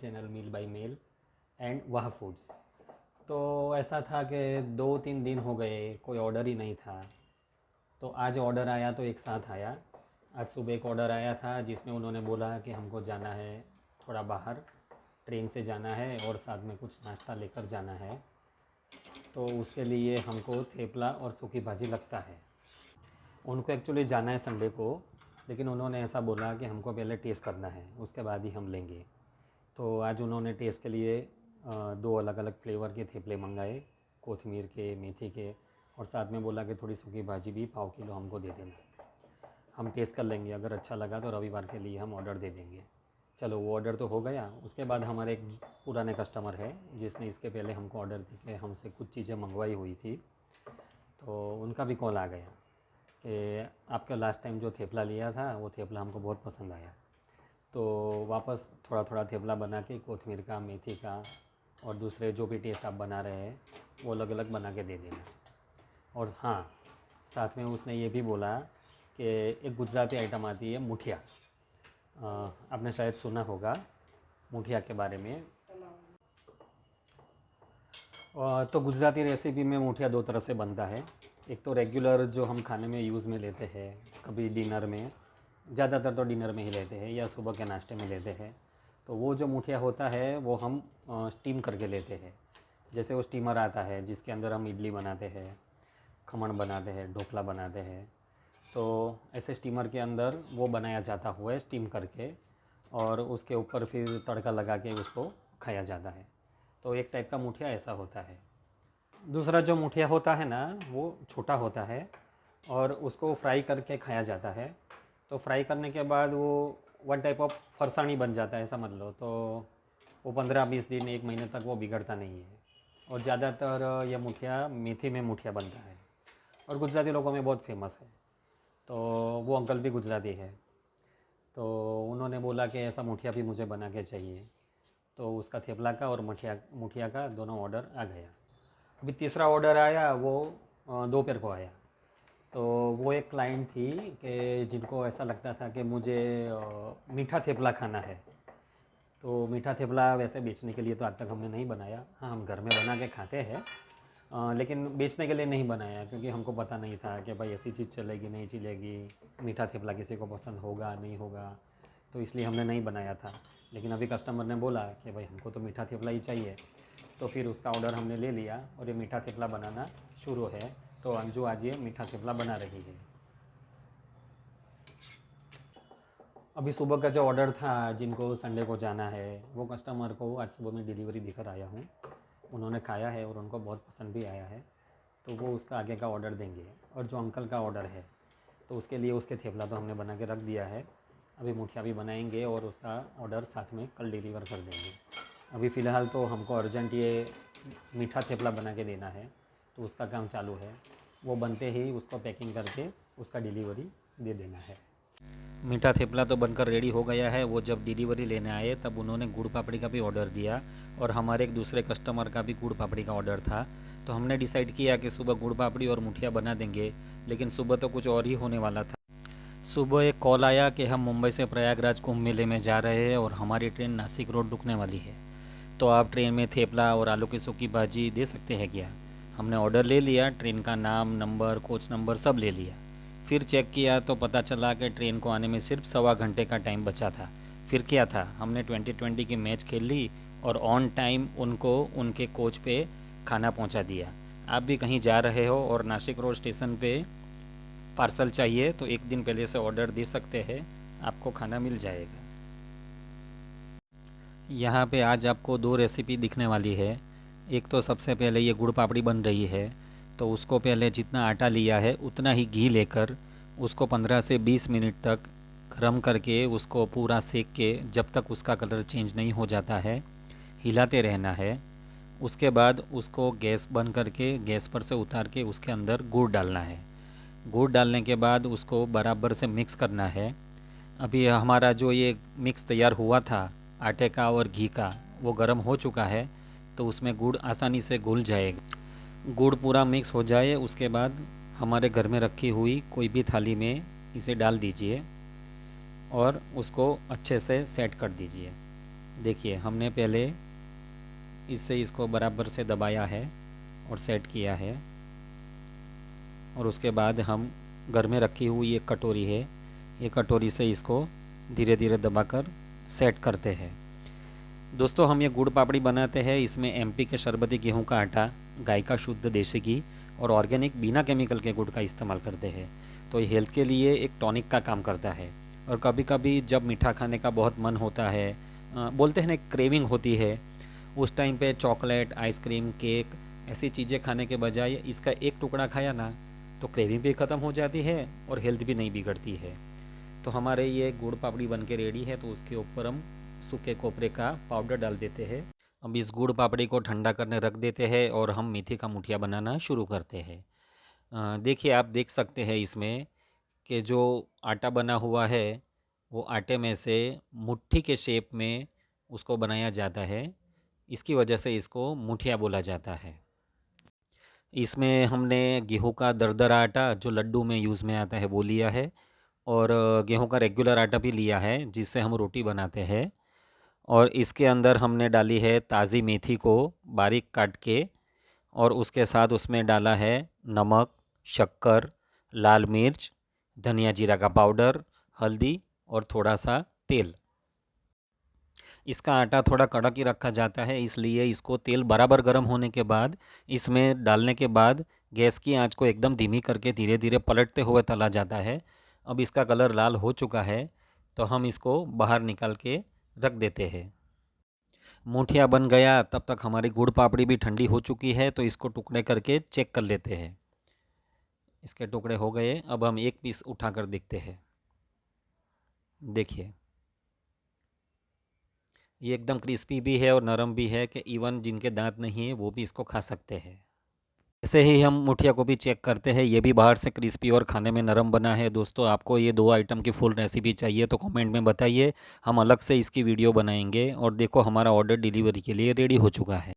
Channel meal by mail and Wah foods. तो ऐसा था कि 2-3 दिन हो गए कोई ऑर्डर ही नहीं था। तो आज ऑर्डर आया तो एक साथ आया। आज सुबह एक ऑर्डर आया था जिसमें उन्होंने बोला कि हमको जाना है थोड़ा बाहर, ट्रेन से जाना है और साथ में कुछ नाश्ता लेकर जाना है। तो उसके लिए हमको थेपला और सूखी भाजी लगता है। उनको एक्चुअली जाना है संडे को, लेकिन उन्होंने ऐसा बोला कि हमको पहले टेस्ट करना है, उसके बाद ही हम लेंगे। तो आज उन्होंने टेस्ट के लिए 2 अलग अलग फ्लेवर के थेपले मंगाए, कोथिमीर के, मेथी के, और साथ में बोला कि थोड़ी सूखी भाजी भी 1/4 किलो हमको दे देना। हम टेस्ट कर लेंगे, अगर अच्छा लगा तो रविवार के लिए हम ऑर्डर दे देंगे। चलो वो ऑर्डर तो हो गया। उसके बाद हमारे एक पुराने कस्टमर है जिसने इसके पहले हमको ऑर्डर दी के हमसे कुछ चीज़ें मंगवाई हुई थी, तो उनका भी कॉल आ गया कि आपका लास्ट टाइम जो थेपला लिया था वो थेपला हमको बहुत पसंद आया, तो वापस थोड़ा थोड़ा थेपला बना के कोथिमीर का, मेथी का और दूसरे जो भी टेस्ट आप बना रहे हैं वो अलग अलग बना के दे देना। और हाँ, साथ में उसने ये भी बोला कि एक गुजराती आइटम आती है मुठिया। आपने शायद सुना होगा मुठिया के बारे में। तो गुजराती रेसिपी में मुठिया 2 तरह से बनता है। एक तो रेगुलर जो हम खाने में यूज़ में लेते हैं, कभी डिनर में, ज़्यादातर तो डिनर में ही लेते हैं या सुबह के नाश्ते में लेते हैं। तो वो जो मुठिया होता है वो हम स्टीम करके लेते हैं। जैसे वो स्टीमर आता है जिसके अंदर हम इडली बनाते हैं, खमण बनाते हैं, ढोकला बनाते हैं। तो ऐसे स्टीमर के अंदर वो बनाया जाता हुआ है स्टीम करके, और उसके ऊपर फिर तड़का लगा के उसको खाया जाता है। तो एक टाइप का मुठिया ऐसा होता है। दूसरा जो मुठिया होता है ना वो छोटा होता है और उसको फ्राई करके खाया जाता है। तो फ्राई करने के बाद वो वन टाइप ऑफ फरसानी बन जाता है, समझ लो। तो वो 15-20 दिन, 1 महीने तक वो बिगड़ता नहीं है। और ज़्यादातर यह मुठिया मेथी में मुठिया बनता है और गुजराती लोगों में बहुत फेमस है। तो वो अंकल भी गुजराती है, तो उन्होंने बोला कि ऐसा मुठिया भी मुझे बना के चाहिए। तो उसका थेपला का और मुठिया मुठिया का दोनों ऑर्डर आ गया। अभी तीसरा ऑर्डर आया, वो दोपहर को आया। तो वो एक क्लाइंट थी कि जिनको ऐसा लगता था कि मुझे मीठा थेपला खाना है। तो मीठा थेपला वैसे बेचने के लिए तो आज तक हमने नहीं बनाया। हाँ, हम घर में बना के खाते हैं, लेकिन बेचने के लिए नहीं बनाया क्योंकि हमको पता नहीं था कि भाई ऐसी चीज़ चलेगी नहीं चलेगी, मीठा थेपला किसी को पसंद होगा नहीं होगा, तो इसलिए हमने नहीं बनाया था। लेकिन अभी कस्टमर ने बोला कि भाई हमको तो मीठा थेपला ही चाहिए, तो फिर उसका ऑर्डर हमने ले लिया और ये मीठा थेपला बनाना शुरू है। तो अंजू आज ये मीठा थेपला बना रही है। अभी सुबह का जो ऑर्डर था जिनको संडे को जाना है, वो कस्टमर को आज सुबह में डिलीवरी देकर आया हूँ। उन्होंने खाया है और उनको बहुत पसंद भी आया है, तो वो उसका आगे का ऑर्डर देंगे। और जो अंकल का ऑर्डर है तो उसके लिए उसके थेपला तो हमने बना के रख दिया है। अभी मुठिया भी बनाएंगे और उसका ऑर्डर साथ में कल डिलीवर कर देंगे। अभी फ़िलहाल तो हमको अर्जेंट ये मीठा थेपला बना के देना है, तो उसका काम चालू है। वो बनते ही उसको पैकिंग करके उसका डिलीवरी दे देना है। मीठा थेपला तो बनकर रेडी हो गया है। वो जब डिलीवरी लेने आए तब उन्होंने गुड़ पापड़ी का भी ऑर्डर दिया और हमारे एक दूसरे कस्टमर का भी गुड़ पापड़ी का ऑर्डर था। तो हमने डिसाइड किया कि सुबह गुड़ पापड़ी और मुठिया बना देंगे, लेकिन सुबह तो कुछ और ही होने वाला था। सुबह एक कॉल आया कि हम मुंबई से प्रयागराज कुंभ मेले में जा रहे हैं और हमारी ट्रेन नासिक रोड रुकने वाली है, तो आप ट्रेन में थेपला और आलू की सूखी भाजी दे सकते हैं क्या। हमने ऑर्डर ले लिया, ट्रेन का नाम, नंबर, कोच नंबर सब ले लिया। फिर चेक किया तो पता चला कि ट्रेन को आने में सिर्फ 1.25 घंटे का टाइम बचा था। फिर क्या था, हमने 2020 की मैच खेल ली और ऑन टाइम उनको उनके कोच पे खाना पहुंचा दिया। आप भी कहीं जा रहे हो और नासिक रोड स्टेशन पे पार्सल चाहिए तो एक दिन पहले से ऑर्डर दे सकते हैं, आपको खाना मिल जाएगा। यहाँ पे आज आपको 2 रेसिपी दिखने वाली है। एक तो सबसे पहले ये गुड़ पापड़ी बन रही है, तो उसको पहले जितना आटा लिया है उतना ही घी लेकर उसको 15 से 20 मिनट तक गर्म करके उसको पूरा सेक के जब तक उसका कलर चेंज नहीं हो जाता है हिलाते रहना है। उसके बाद उसको गैस बंद करके गैस पर से उतार के उसके अंदर गुड़ डालना है। गुड़ डालने के बाद उसको बराबर से मिक्स करना है। अभी हमारा जो ये मिक्स तैयार हुआ था आटे का और घी का, वो गर्म हो चुका है, तो उसमें गुड़ आसानी से घुल जाएगा। गुड़ पूरा मिक्स हो जाए उसके बाद हमारे घर में रखी हुई कोई भी थाली में इसे डाल दीजिए और उसको अच्छे से सेट कर दीजिए। देखिए हमने पहले इससे इसको बराबर से दबाया है और सेट किया है, और उसके बाद हम घर में रखी हुई एक कटोरी है, ये कटोरी से इसको धीरे धीरे दबाकर सेट करते हैं। दोस्तों हम ये गुड़ पापड़ी बनाते हैं, इसमें एमपी के शरबती गेहूं का आटा, गाय का शुद्ध देसी घी और ऑर्गेनिक बिना केमिकल के गुड़ का इस्तेमाल करते हैं। तो ये हेल्थ के लिए एक टॉनिक का काम करता है। और कभी कभी जब मीठा खाने का बहुत मन होता है, बोलते हैं ना क्रेविंग होती है, उस टाइम पे चॉकलेट, आइसक्रीम, केक ऐसी चीज़ें खाने के बजाय इसका एक टुकड़ा खाया ना तो क्रेविंग भी ख़त्म हो जाती है और हेल्थ भी नहीं बिगड़ती है। तो हमारे ये गुड़ पापड़ी बन के रेडी है, तो उसके ऊपर हम सूखे कोपरे का पाउडर डाल देते हैं। अब इस गुड़ पापड़ी को ठंडा करने रख देते हैं और हम मेथी का मुठिया बनाना शुरू करते हैं। देखिए आप देख सकते हैं इसमें कि जो आटा बना हुआ है वो आटे में से मुट्ठी के शेप में उसको बनाया जाता है, इसकी वजह से इसको मुठिया बोला जाता है। इसमें हमने गेहूं का दरदरा आटा जो लड्डू में यूज़ में आता है वो लिया है, और गेहूं का रेगुलर आटा भी लिया है जिससे हम रोटी बनाते हैं। और इसके अंदर हमने डाली है ताज़ी मेथी को बारीक काट के, और उसके साथ उसमें डाला है नमक, शक्कर, लाल मिर्च, धनिया जीरा का पाउडर, हल्दी और थोड़ा सा तेल। इसका आटा थोड़ा कड़क ही रखा जाता है, इसलिए इसको तेल बराबर गर्म होने के बाद इसमें डालने के बाद गैस की आंच को एकदम धीमी करके धीरे धीरे पलटते हुए तला जाता है। अब इसका कलर लाल हो चुका है तो हम इसको बाहर निकाल के रख देते हैं। मुठिया बन गया, तब तक हमारी गुड़ पापड़ी भी ठंडी हो चुकी है, तो इसको टुकड़े करके चेक कर लेते हैं। इसके टुकड़े हो गए, अब हम एक पीस उठाकर देखते हैं। देखिए ये एकदम क्रिस्पी भी है और नरम भी है कि इवन जिनके दांत नहीं है वो भी इसको खा सकते हैं। ऐसे ही हम मुठिया को भी चेक करते हैं, ये भी बाहर से क्रिस्पी और खाने में नरम बना है। दोस्तों आपको ये दो आइटम की फुल रेसिपी चाहिए तो कमेंट में बताइए, हम अलग से इसकी वीडियो बनाएंगे। और देखो हमारा ऑर्डर डिलीवरी के लिए रेडी हो चुका है।